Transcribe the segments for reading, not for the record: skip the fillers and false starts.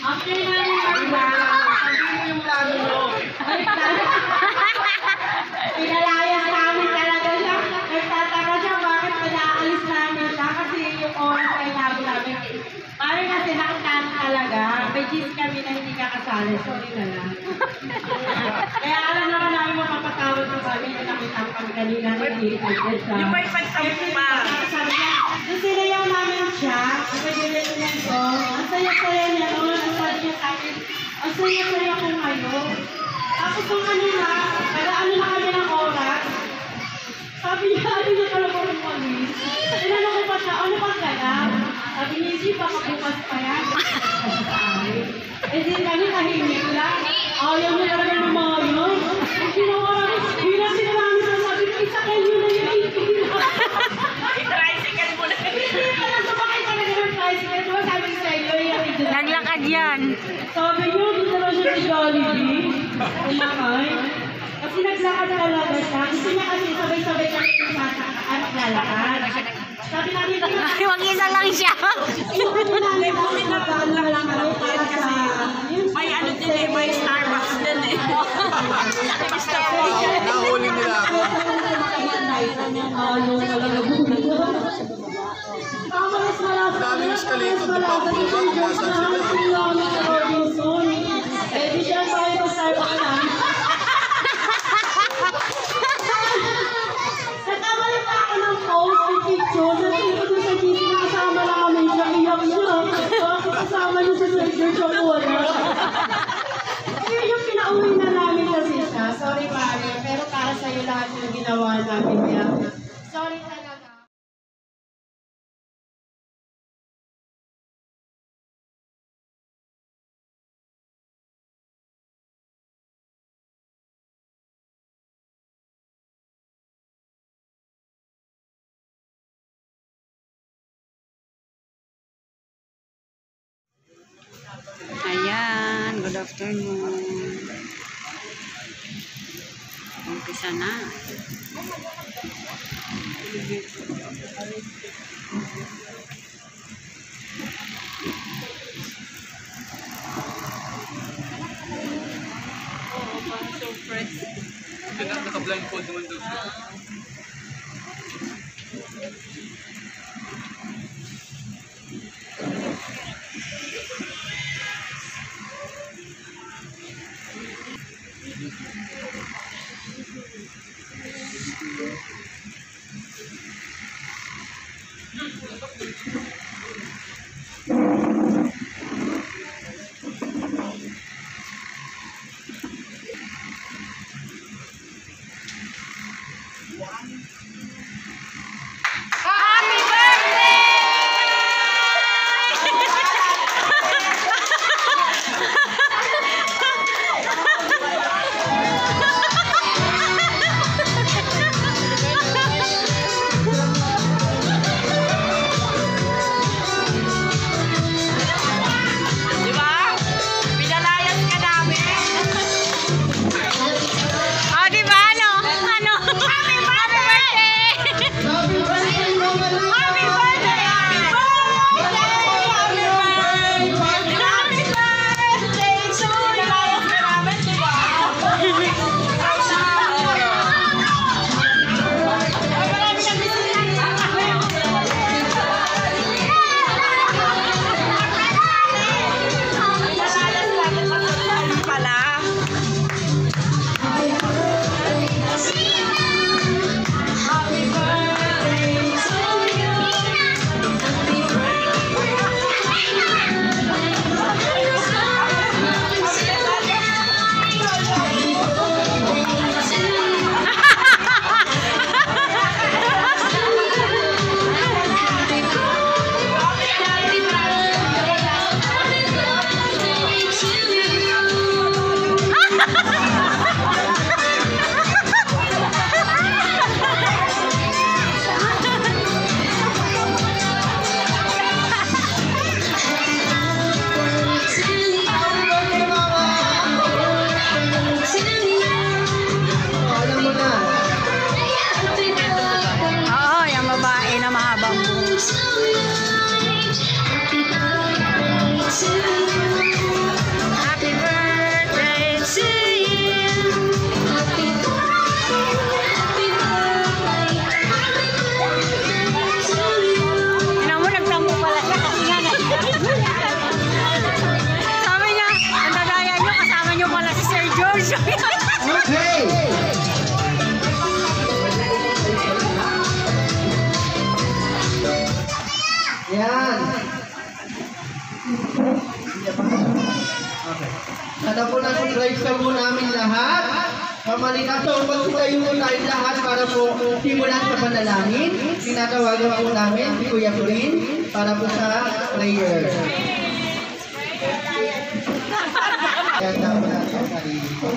After namin sabi mo yung plano nyo. Pinalayas namin talaga siya. Nagtataka siya bakit pinaalis namin siya kasi yung oras ay nabi namin. Parang kasi nakitaan talaga. May gist kami na hindi kakasali. Sorry na lang. Kaya alam naman namin mapapatawad ko kami na nakita kami kanina na hindi-higit siya. Yung may pagsabi pa. Sabi niya, nung sinayaw namin siya, nagagalit niya ko, ang saya-saya niya noon, ang sabi niya sa akin, ang saya-saya ko ngayon. Tapos kung ano na, ano na kami ng oras, sabi niya, ano na talaga ng polis? Tinanong ko pa siya, ano ba kaya? Sabi niya, hindi pa bukas pa yan. Eh di kami tahimik lang. Ayaw niya talaga ng mga yun. Ginawa namin, bilang sila namin sabi niya, isakay niyo na yun, I-tricycle mo na. hindi pa lang sumakay talaga ng tricycle. Diba sabi ko sa iyo, Naglakad yan. sabi niyo, dito na siya sa Jollibee. Umakay. Kasi naglakad talaga siya. Gusto niya kasi sabay-sabay kami sasakaan at lalakad. Sabi namin, Huwag isa lang siya. May ano din eh, may Starbucks din eh. Nahuli nila ako. Daming escalator, di pa ako bumaba kung nasaan sila. Eh, di siya tayo sa Starbucks namin. Nagkabalik pa ako ng post, ng picture, sabi ko doon sa GC na kasama namin siya, iyak siya. Bakit kasama niyo sa Sergio siya wala? Eh, yung pinauwi na namin kasi siya, sorry Mari, pero para sa'yo lahat yung ginawa namin niya. Sorry talaga. Ayan, good afternoon. Umpisa na. So fresh. Naka-blindfold naman doon. Yan. Okay. Sana po na-surprise ka po namin lahat. Mamalina. So, magtayo po tayo lahat para po simulan sa panalangin. Tinatawagan po namin si Kuya Corin para po sa prayer. Kaya po natin ang sarili ko.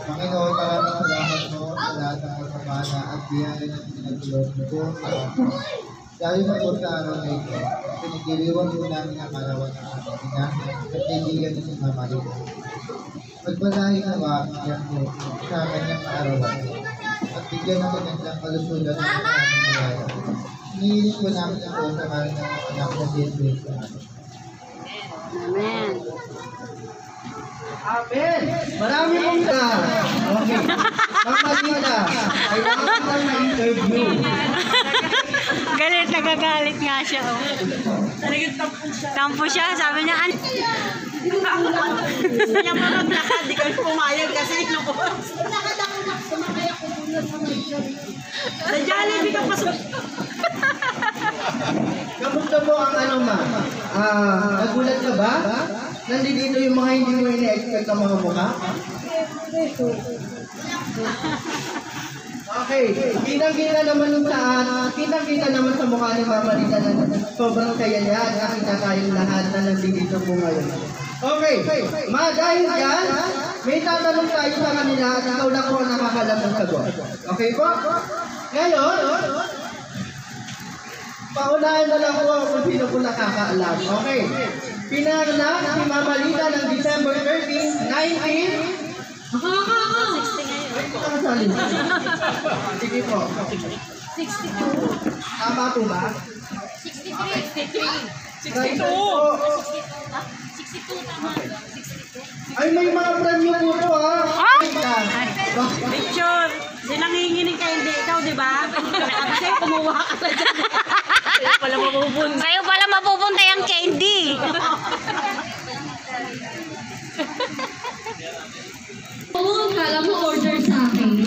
Panginoon, maraming salamat po sa lahat ng kapana at biyaya na pinagulog mo po sa akin. Dahil na po sa araw na ito, pinagdiriwan po namin ang karawan ng ating ina at kaibigan na si Mama Rita. Magpalahin na ba yan po sa kanyang kaarawan at bigyan ng kanyang kalusugan ng aming nilaya. Hinihiling po namin ang po sa karan ng anak na Jesus sa atin. Amen. Amen! Marami pong okay. Mama Rita, kailangan ko lang na-interview. Galit, nagagalit nga siya. Oh. Talagang tampo siya. Tampo siya, sabi niya, Gusto niya pa maglakad, di kami pumayag kasi lubos. Sa Jollibee ka pasok. Kamusta po ang ano ma? Nagulat ka ba? Nandito yung mga hindi mo ina-expect ng mga mukha? Okay, kitang-kita naman yung kitang-kita naman sa mukha ni Mama Rita na sobrang saya niya at nakita tayong lahat na nandito po ngayon. Okay, ma, dahil yan, may tatanong tayo sa kanila at ikaw na po ang nakakalam ng sagot. Okay po? Ngayon, paunahan na lang po kung sino po nakakaalam. Okay. Pinanganak si Mama Rita ng December 13, 19... Nakakasali. Sige po. 62. Tama po ba? 62. 62 tama. Ay, may mga premyo po ito ha. Picture. Silang hihinginig kayo, hindi ikaw, di ba? Kasi kumuha ka na dyan. Sa'yo pala mapupunta. sa'yo pala mapupunta yung candy. Oo, kala mo order sa akin.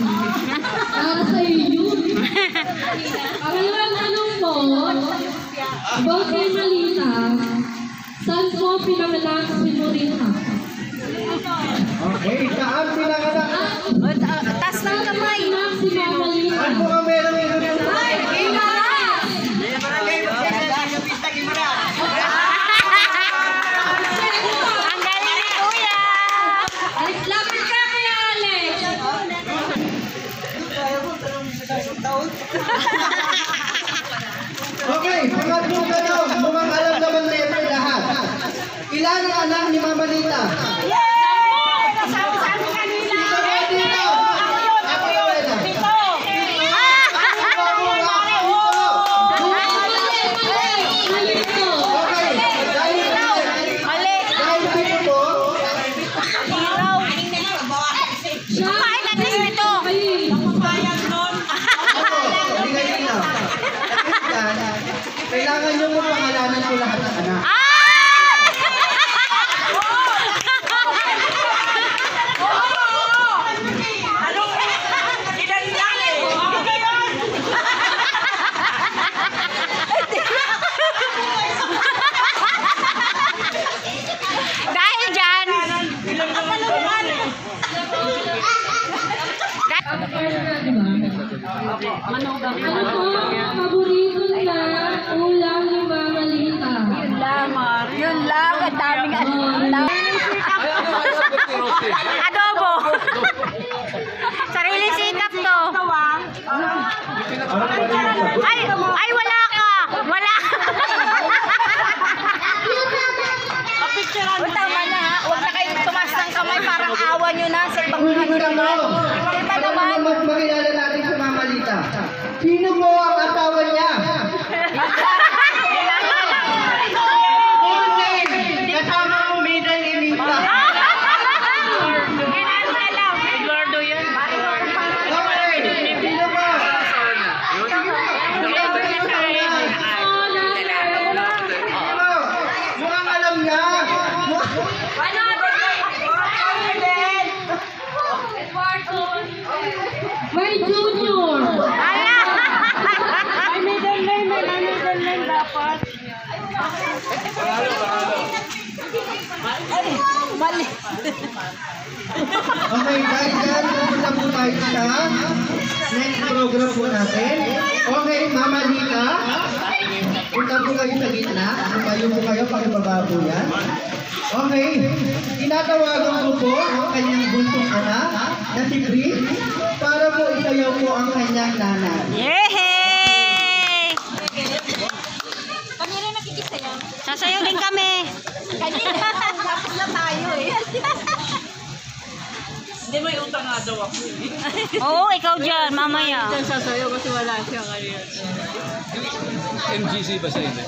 Para sa'yo yun. Pangalawang tanong po, about kay Malita, saan po pinanganak si Morita? Okay, saan pinanganak? Tas ng kamay. Si Mama Lita. Ano ka meron ito? Ang galing ni Kuya. Lapit ka kay Alex. Okay, pangatlong tanong. Mukhang alam naman na ito lahat. Ilan ang anak ni Mama Rita? Kailangan nyo mo pangalanan ko lahat ng anak. Dahil dyan, Ano po, paborito na ulam ni Mama Lita? yun lang, ang daming adobo. Sarili sikap to. Ay, wala ka. Wala. Picture. Tama na ha. Huwag na kayong tumas ng kamay. Parang awa nyo na sa ibang ano naman. Iba Para naman. makilala natin si Mama Rita. Sino po ang asawa niya? Full name. Kasama mo middle Rita. Eduardo yun. Okay. Sino pa? Mukhang alam niya. May Junior. Ala! dapat. Ay, mali. Okay, guys, yan. Pupunta po tayo sa next program po natin. Okay, Mama Lita. Punta po kayo sa gitna. Tumayo po kayo, pakibaba po yan. Okay, tinatawagan ko po ang kanyang buntong anak na si Chris para po isayaw po ang kanyang nanay. Yehey! Kami rin nakikisayaw. Sasayaw din kami. Kanina, tapos na tayo eh. Hindi mo yung utang nga daw ako. Oo, ikaw dyan, mamaya. Sasayaw kasi wala siya kanina. MGC ba sa inyo?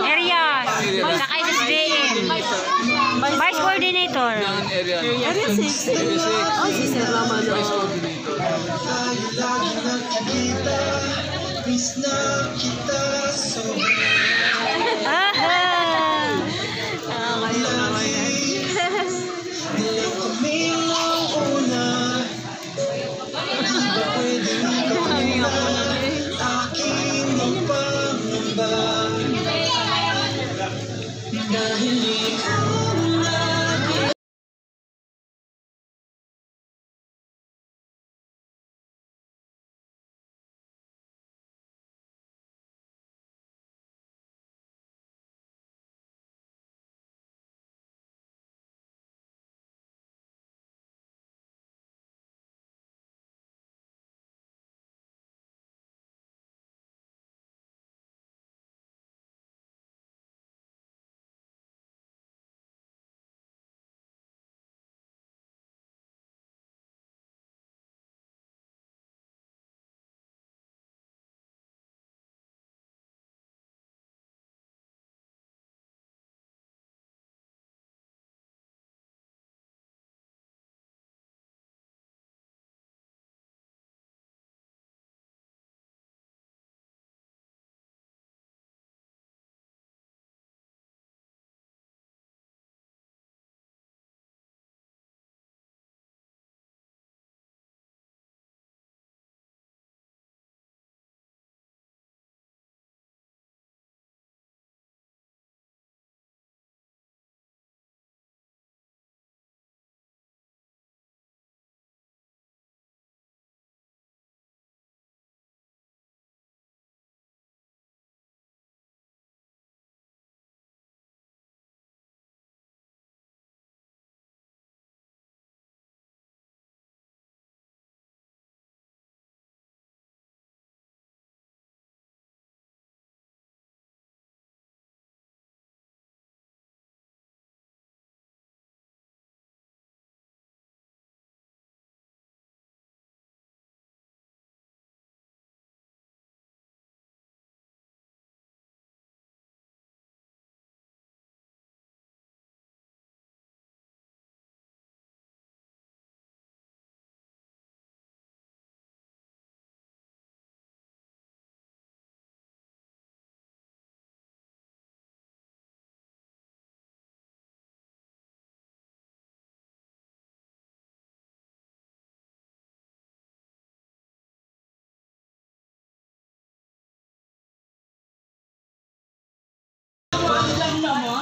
Area. Saka SDM. Vice Coordinator. Ang area. Area 6. Oh, si Sir Laman. Vice Coordinator. Aha!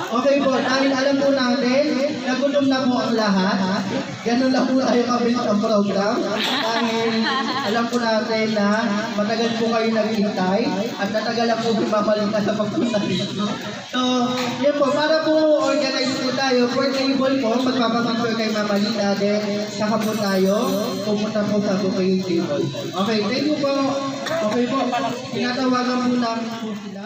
Okay po, dahil alam po natin, nagutom na po ang lahat. Ganun lang po tayo kabilis ang program. Dahil alam po natin na matagal po kayo naghihintay at natagalan po bumabalik na sa pagpunta dito. So, yun po, para po organize po tayo, for table po, magpapapicture kay Mama Lita, then saka po tayo, pupunta po sa buffet table. Okay, thank you po. Okay po, tinatawagan po namin po sila.